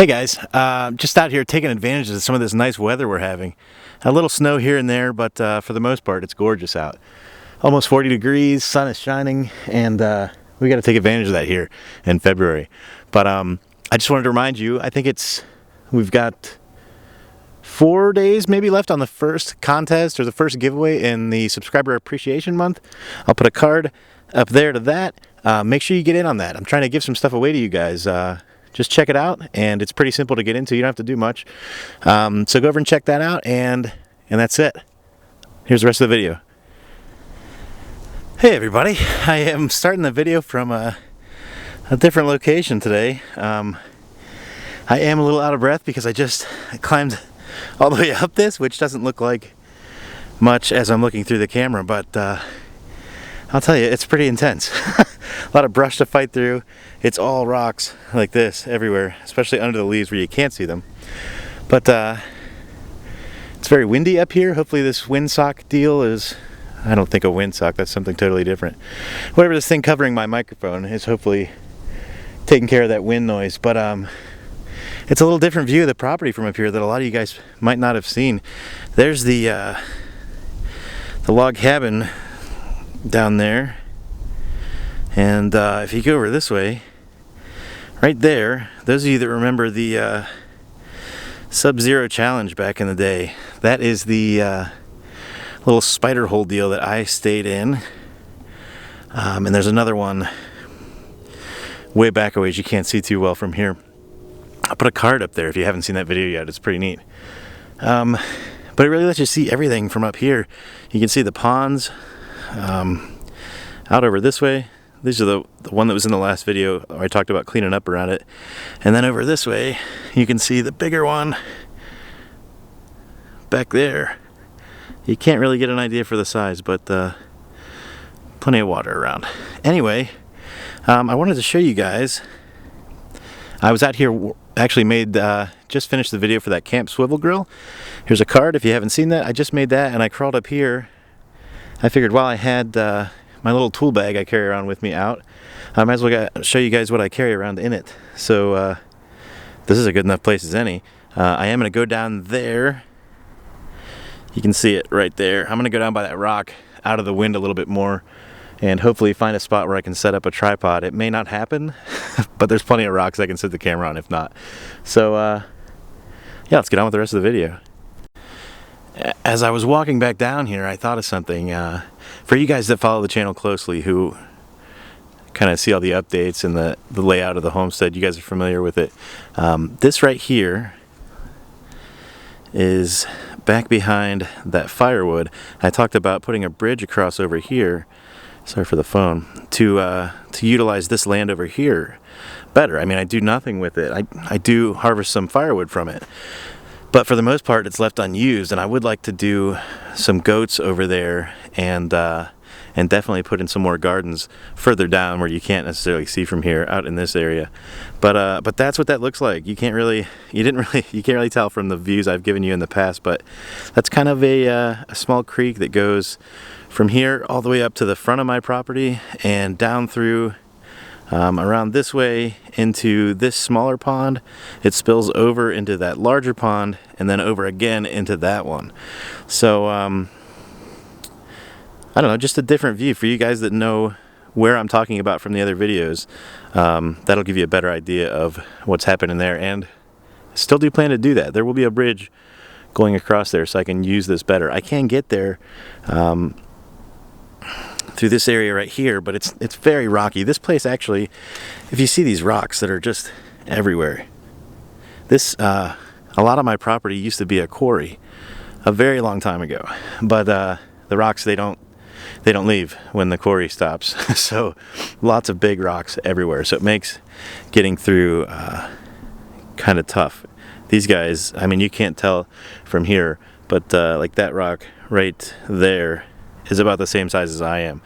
Hey guys, just out here taking advantage of some of this nice weather we're having. A little snow here and there, but for the most part it's gorgeous out. Almost 40 degrees, sun is shining, and we got to take advantage of that here in February. But I just wanted to remind you, I think we've got 4 days maybe left on the first contest or the first giveaway in the subscriber appreciation month. I'll put a card up there to that. Make sure you get in on that. I'm trying to give some stuff away to you guys. Just check it out, and it's pretty simple to get into. You don't have to do much. So go over and check that out, and that's it. Here's the rest of the video. Hey everybody, I am starting the video from a different location today. I am a little out of breath because I just climbed all the way up this, which doesn't look like much as I'm looking through the camera, but I'll tell you, it's pretty intense. A lot of brush to fight through. It's all rocks like this everywhere, especially under the leaves where you can't see them. But it's very windy up here. Hopefully this windsock deal is, I don't think a windsock, that's something totally different. Whatever this thing covering my microphone is hopefully taking care of that wind noise. But it's a little different view of the property from up here that a lot of you guys might not have seen. There's the log cabin down there, and if you go over this way, right there, those of you that remember the Sub-Zero challenge back in the day, that is the little spider hole deal that I stayed in. And there's another one way back a ways you can't see too well from here. I'll put a card up there if you haven't seen that video yet. It's pretty neat. But it really lets you see everything from up here. You can see the ponds out over this way. These are the one that was in the last video where I talked about cleaning up around it. And then over this way, you can see the bigger one back there. You can't really get an idea for the size, but plenty of water around. Anyway, I wanted to show you guys. I was out here, actually just finished the video for that camp swivel grill. Here's a card if you haven't seen that. I just made that, and I crawled up here. I figured while I had my little tool bag I carry around with me out, I might as well show you guys what I carry around in it. So this is a good enough place as any. I am going to go down there. You can see it right there. I'm going to go down by that rock out of the wind a little bit more and hopefully find a spot where I can set up a tripod. It may not happen, but there's plenty of rocks I can set the camera on if not. So yeah, let's get on with the rest of the video. As I was walking back down here, I thought of something. For you guys that follow the channel closely, who kind of see all the updates and the layout of the homestead, you guys are familiar with it. This right here is back behind that firewood. I talked about putting a bridge across over here, sorry for the phone, to utilize this land over here better. I mean, I do nothing with it. I do harvest some firewood from it, but for the most part it's left unused, and I would like to do some goats over there and definitely put in some more gardens further down where you can't necessarily see from here out in this area. But that's what that looks like. You can't really tell from the views I've given you in the past, but that's kind of a small creek that goes from here all the way up to the front of my property and down through around this way into this smaller pond. It spills over into that larger pond and then over again into that one. So I don't know, just a different view for you guys that know where I'm talking about from the other videos. That'll give you a better idea of what's happening there, and I still do plan to do that. There will be a bridge going across there so I can use this better. I can get there through this area right here, but it's very rocky. This place actually, if you see these rocks that are just everywhere, this a lot of my property used to be a quarry a very long time ago, but the rocks, they don't leave when the quarry stops. So lots of big rocks everywhere, so it makes getting through kind of tough. These guys, I mean, you can't tell from here, but like that rock right there is about the same size as I am.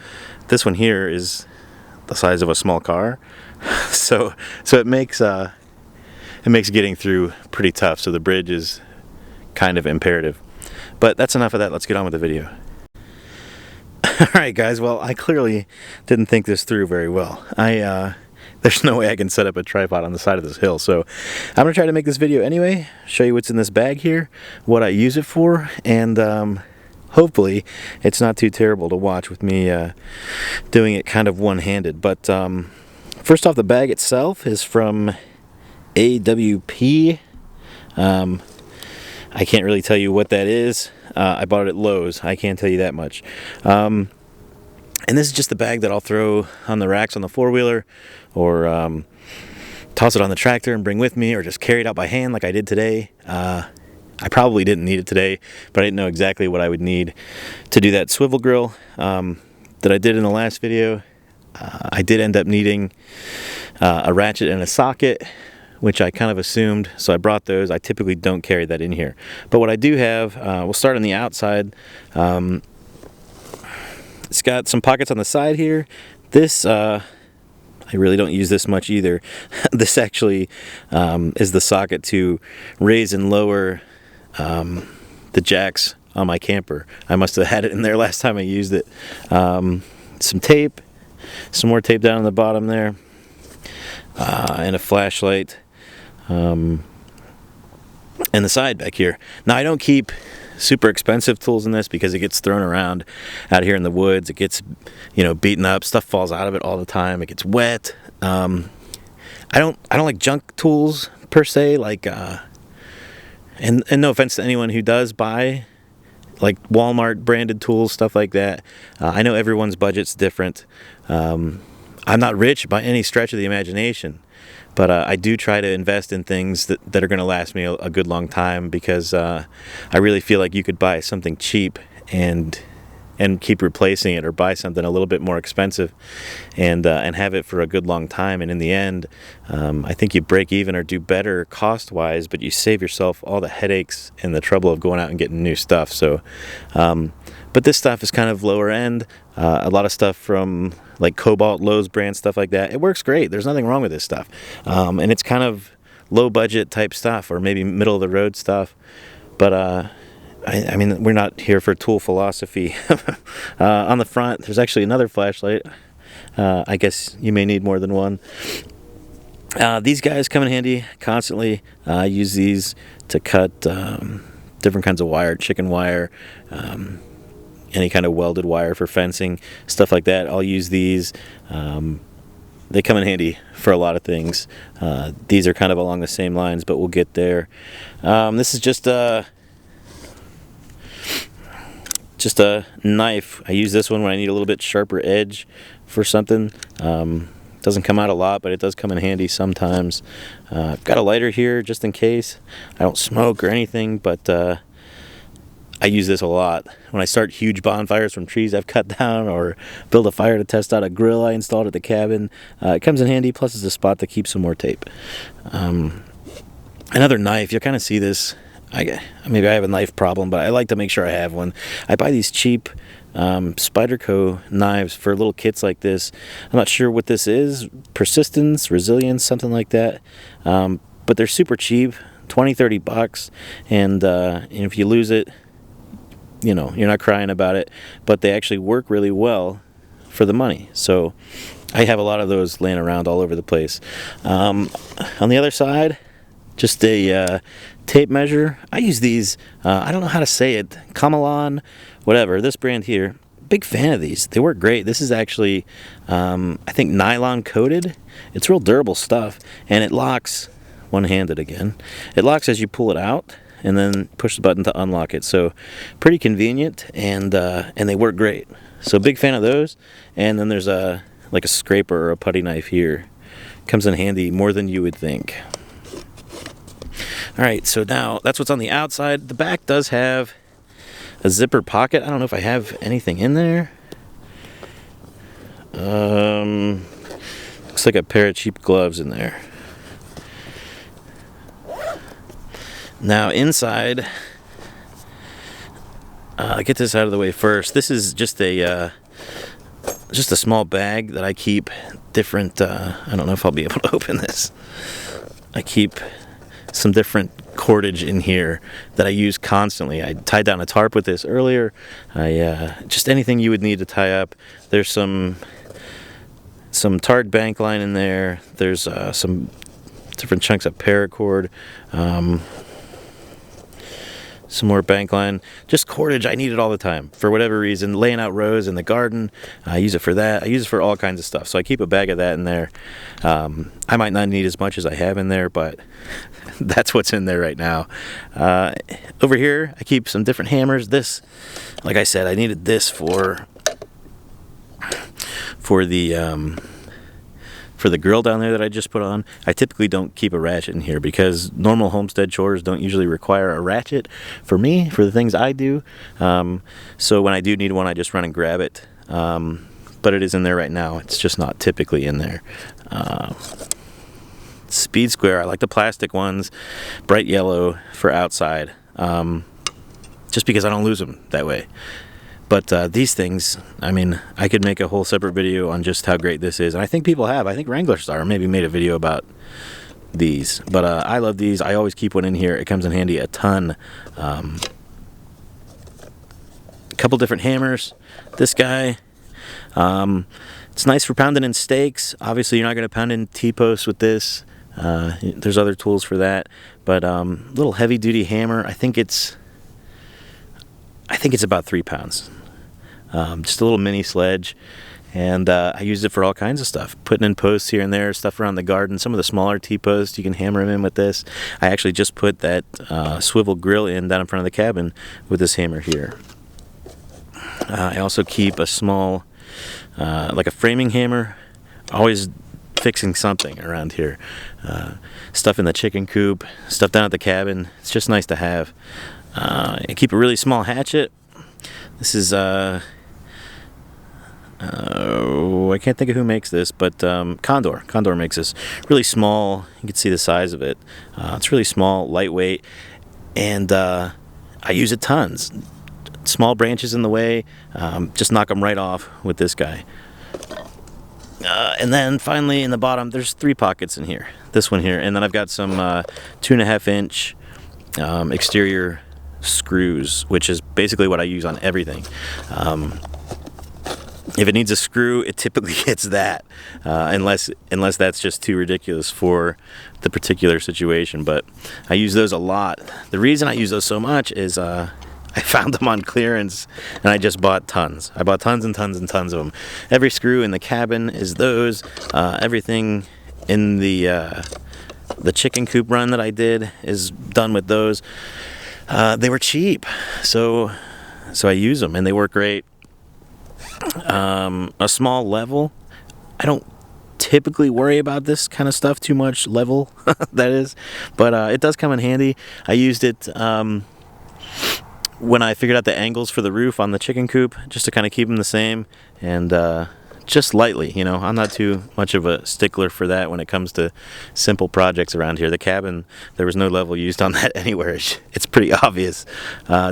This one here is the size of a small car. So it makes getting through pretty tough. So the bridge is kind of imperative. But that's enough of that. Let's get on with the video. Alright guys, well, I clearly didn't think this through very well. there's no way I can set up a tripod on the side of this hill. So I'm gonna try to make this video anyway, show you what's in this bag here, what I use it for, and hopefully it's not too terrible to watch with me doing it kind of one-handed. But first off, the bag itself is from AWP. I can't really tell you what that is. I bought it at Lowe's, I can't tell you that much. And this is just the bag that I'll throw on the racks on the four-wheeler, or toss it on the tractor and bring with me, or just carry it out by hand like I did today. I probably didn't need it today, but I didn't know exactly what I would need to do that swivel grill that I did in the last video. I did end up needing a ratchet and a socket, which I kind of assumed, so I brought those. I typically don't carry that in here. But what I do have, we'll start on the outside. It's got some pockets on the side here. This, I really don't use this much either. This actually is the socket to raise and lower the jacks on my camper. I must have had it in there last time I used it. Some tape, some more tape down on the bottom there, and a flashlight, and the side back here. Now I don't keep super expensive tools in this because it gets thrown around out here in the woods. It gets, you know, beaten up. Stuff falls out of it all the time. It gets wet. I don't like junk tools per se. Like, and no offense to anyone who does buy like Walmart branded tools, stuff like that. I know everyone's budget's different. I'm not rich by any stretch of the imagination, but I do try to invest in things that are going to last me a good long time, because I really feel like you could buy something cheap and keep replacing it, or buy something a little bit more expensive and have it for a good long time. And in the end, I think you break even or do better cost-wise, but you save yourself all the headaches and the trouble of going out and getting new stuff. So, but this stuff is kind of lower end. A lot of stuff from like Cobalt, Lowe's brand, stuff like that. It works great. There's nothing wrong with this stuff. And it's kind of low budget type stuff, or maybe middle of the road stuff. But I mean, we're not here for tool philosophy. On the front, there's actually another flashlight. I guess you may need more than one. These guys come in handy constantly. I use these to cut different kinds of wire, chicken wire, any kind of welded wire for fencing, stuff like that. I'll use these. They come in handy for a lot of things. These are kind of along the same lines, but we'll get there. This is just a knife. I use this one when I need a little bit sharper edge for something. Doesn't come out a lot, but it does come in handy sometimes. I've got a lighter here just in case. I don't smoke or anything, but I use this a lot when I start huge bonfires from trees I've cut down, or build a fire to test out a grill I installed at the cabin. It comes in handy, plus it's a spot to keep some more tape. Another knife, you'll kind of see this. Maybe I have a knife problem, but I like to make sure I have one. I buy these cheap Spyderco knives for little kits like this. I'm not sure what this is, persistence, resilience, something like that. But they're super cheap, 20-30 bucks, and if you lose it, you know, you're not crying about it, but they actually work really well for the money. So I have a lot of those laying around all over the place. On the other side, just a tape measure. I use these, I don't know how to say it, Kamalon, whatever, this brand here. Big fan of these. They work great. This is actually, I think, nylon coated. It's real durable stuff, and it locks, one-handed again. It locks as you pull it out, and then push the button to unlock it. So pretty convenient, and they work great. So big fan of those. And then there's like a scraper or a putty knife here. Comes in handy more than you would think. Alright, so now that's what's on the outside. The back does have a zipper pocket. I don't know if I have anything in there. Looks like a pair of cheap gloves in there. Now inside, get this out of the way first. This is just a small bag that I keep different. I don't know if I'll be able to open this. I keep some different cordage in here that I use constantly. I tied down a tarp with this earlier. Just anything you would need to tie up. There's some some tarred bank line in there. There's some different chunks of paracord. Some more bank line, just cordage. I need it all the time for whatever reason. Laying out rows in the garden, I use it for that. I use it for all kinds of stuff, so I keep a bag of that in there. I might not need as much as I have in there, but that's what's in there right now. Over here I keep some different hammers. This, like I said, I needed this for the grill down there that I just put on. I typically don't keep a ratchet in here because normal homestead chores don't usually require a ratchet for me, for the things I do. So when I do need one, I just run and grab it. But it is in there right now. It's just not typically in there. Speed square, I like the plastic ones, bright yellow for outside, just because I don't lose them that way. But these things, I mean, I could make a whole separate video on just how great this is. And I think people have. I think Wrangler Star maybe made a video about these. But I love these. I always keep one in here. It comes in handy a ton. A couple different hammers. This guy, it's nice for pounding in steaks. Obviously, you're not going to pound in T-posts with this. There's other tools for that. But little heavy-duty hammer. I think it's about 3 pounds. Just a little mini sledge, and I use it for all kinds of stuff, putting in posts here and there, stuff around the garden. Some of the smaller T-posts, you can hammer them in with this. I actually just put that swivel grill in down in front of the cabin with this hammer here. I also keep a small, like a framing hammer, always fixing something around here. Stuff in the chicken coop, stuff down at the cabin. It's just nice to have. I keep a really small hatchet. This is I can't think of who makes this, but Condor makes this. Really small. You can see the size of it. It's really small, lightweight, and I use it tons. Small branches in the way, just knock them right off with this guy. And then finally in the bottom, there's 3 pockets in here. This one here, and then I've got some 2.5 inch exterior screws, which is basically what I use on everything. If it needs a screw, it typically gets that, unless that's just too ridiculous for the particular situation. But I use those a lot. The reason I use those so much is I found them on clearance, and I just bought tons. I bought tons and tons and tons of them. Every screw in the cabin is those. Everything in the chicken coop run that I did is done with those. They were cheap, so I use them, and they work great. A small level, I don't typically worry about this kind of stuff too much, level, that is, but it does come in handy. I used it when I figured out the angles for the roof on the chicken coop, just to kind of keep them the same, and just lightly, you know. I'm not too much of a stickler for that when it comes to simple projects around here. The cabin, there was no level used on that anywhere. It's pretty obvious.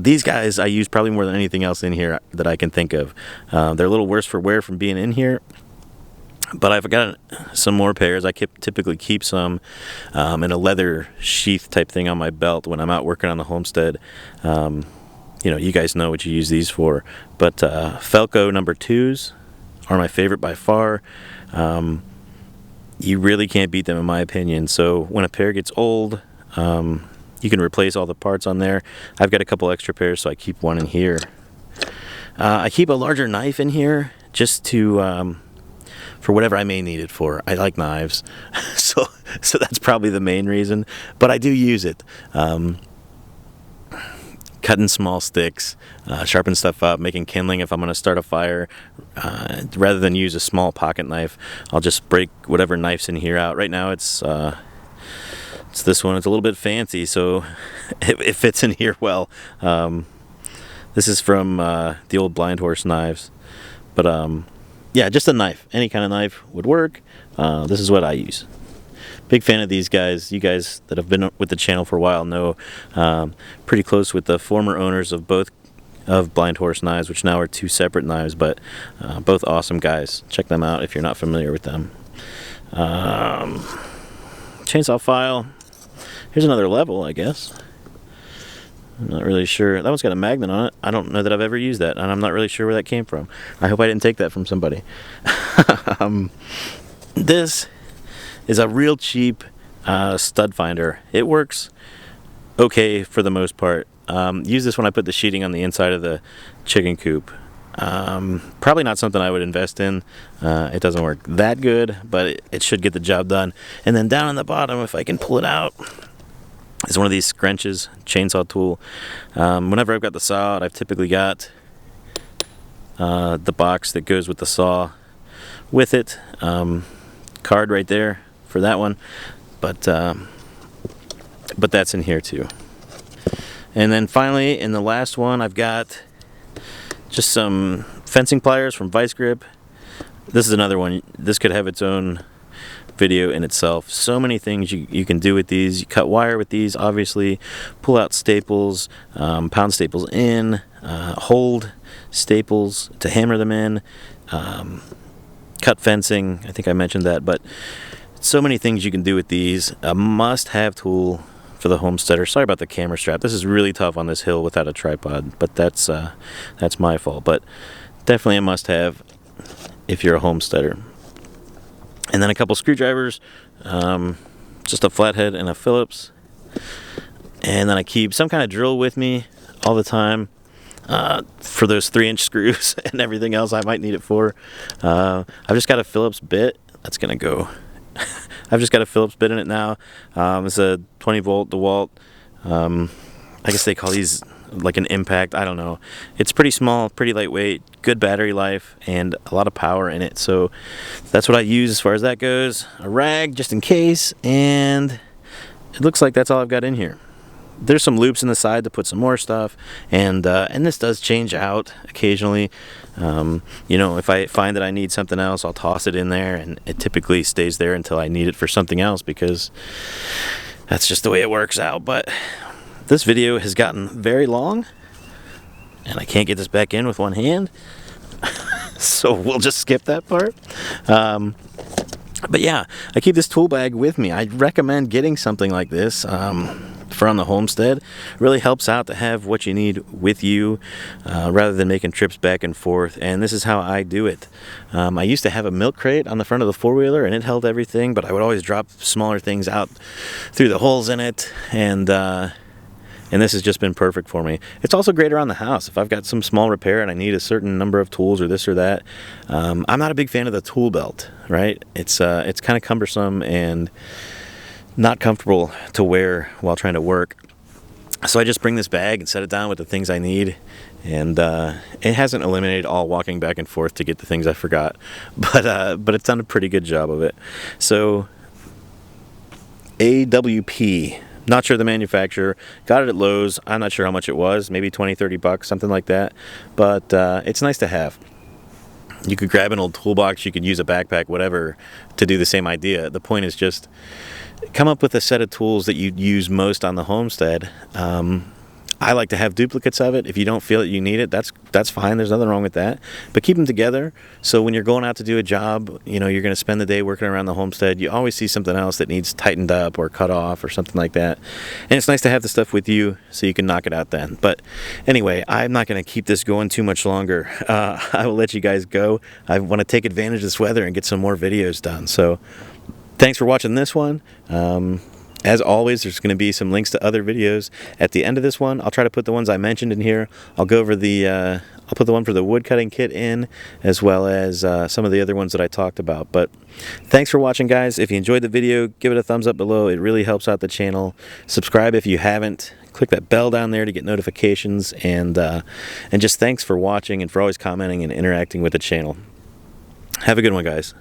These guys I use probably more than anything else in here that I can think of. They're a little worse for wear from being in here, but I've got some more pairs. I typically keep some in a leather sheath type thing on my belt when I'm out working on the homestead. You know, you guys know what you use these for, but Felco number 2s are my favorite by far. You really can't beat them in my opinion. So when a pair gets old, you can replace all the parts on there. I've got a couple extra pairs, so I keep one in here. I keep a larger knife in here just to for whatever I may need it for. I like knives, so that's probably the main reason, but I do use it. Cutting small sticks, sharpen stuff up, making kindling if I'm going to start a fire. Rather than use a small pocket knife, I'll just break whatever knife's in here out. Right now it's this one. It's a little bit fancy, so it fits in here well. This is from the old Blind Horse knives, but yeah, just a knife. Any kind of knife would work. This is what I use. Big fan of these guys. You guys that have been with the channel for a while know pretty close with the former owners of both of Blind Horse knives, which now are 2 separate knives, but both awesome guys. Check them out if you're not familiar with them. Chainsaw file. Here's another level, I guess. I'm not really sure. That one's got a magnet on it. I don't know that I've ever used that, and I'm not really sure where that came from. I hope I didn't take that from somebody. This is a real cheap stud finder. It works okay for the most part. Use this when I put the sheeting on the inside of the chicken coop. Probably not something I would invest in. It doesn't work that good, but it should get the job done. And then down on the bottom, if I can pull it out, is one of these scrunches, chainsaw tool. Whenever I've got the saw out, I've typically got the box that goes with the saw with it. Card right there for that one, but that's in here too. And then finally, in the last one, I've got just some fencing pliers from Vice Grip. This is another one. This could have its own video in itself. So many things you can do with these. You cut wire with these, obviously. Pull out staples, pound staples in, hold staples to hammer them in, cut fencing. I think I mentioned that, but so many things you can do with these. A must-have tool for the homesteader. Sorry about the camera strap. This is really tough on this hill without a tripod, but that's my fault. But definitely a must-have if you're a homesteader. And then a couple screwdrivers, just a flathead and a Phillips. And then I keep some kind of drill with me all the time for those 3-inch screws and everything else I might need it for. I've just got a Phillips bit. That's gonna go. I've just got a Phillips bit in it now. It's a 20-volt DeWalt. I guess they call these like an impact. I don't know. It's pretty small, pretty lightweight, good battery life, and a lot of power in it. So that's what I use as far as that goes. A rag just in case, and it looks like that's all I've got in here. There's some loops in the side to put some more stuff, and this does change out occasionally. You know, if I find that I need something else, I'll toss it in there, and it typically stays there until I need it for something else, because that's just the way it works out. But this video has gotten very long, and I can't get this back in with one hand, so we'll just skip that part. But yeah, I keep this tool bag with me. I recommend getting something like this for on the homestead. It really helps out to have what you need with you rather than making trips back and forth. And this is how I do it. I used to have a milk crate on the front of the four-wheeler, and it held everything, but I would always drop smaller things out through the holes in it, and this has just been perfect for me. It's also great around the house. If I've got some small repair and I need a certain number of tools or this or that, I'm not a big fan of the tool belt, right? It's kind of cumbersome and not comfortable to wear while trying to work. So I just bring this bag and set it down with the things I need, and it hasn't eliminated all walking back and forth to get the things I forgot, but it's done a pretty good job of it. So AWP. Not sure the manufacturer. Got it at Lowe's. I'm not sure how much it was. Maybe 20, 30 bucks, something like that. But it's nice to have. You could grab an old toolbox. You could use a backpack, whatever, to do the same idea. The point is just come up with a set of tools that you'd use most on the homestead. I like to have duplicates of it. If you don't feel that you need it, that's fine. There's nothing wrong with that. But keep them together, so when you're going out to do a job, you know, you're going to spend the day working around the homestead, you always see something else that needs tightened up or cut off or something like that. And it's nice to have the stuff with you so you can knock it out then. But anyway, I'm not going to keep this going too much longer. I will let you guys go. I want to take advantage of this weather and get some more videos done. So thanks for watching this one. As always, there's going to be some links to other videos at the end of this one. I'll try to put the ones I mentioned in here. I'll go over I'll put the one for the wood cutting kit in, as well as some of the other ones that I talked about. But thanks for watching, guys. If you enjoyed the video, give it a thumbs up below. It really helps out the channel. Subscribe if you haven't. Click that bell down there to get notifications. And just thanks for watching and for always commenting and interacting with the channel. Have a good one, guys.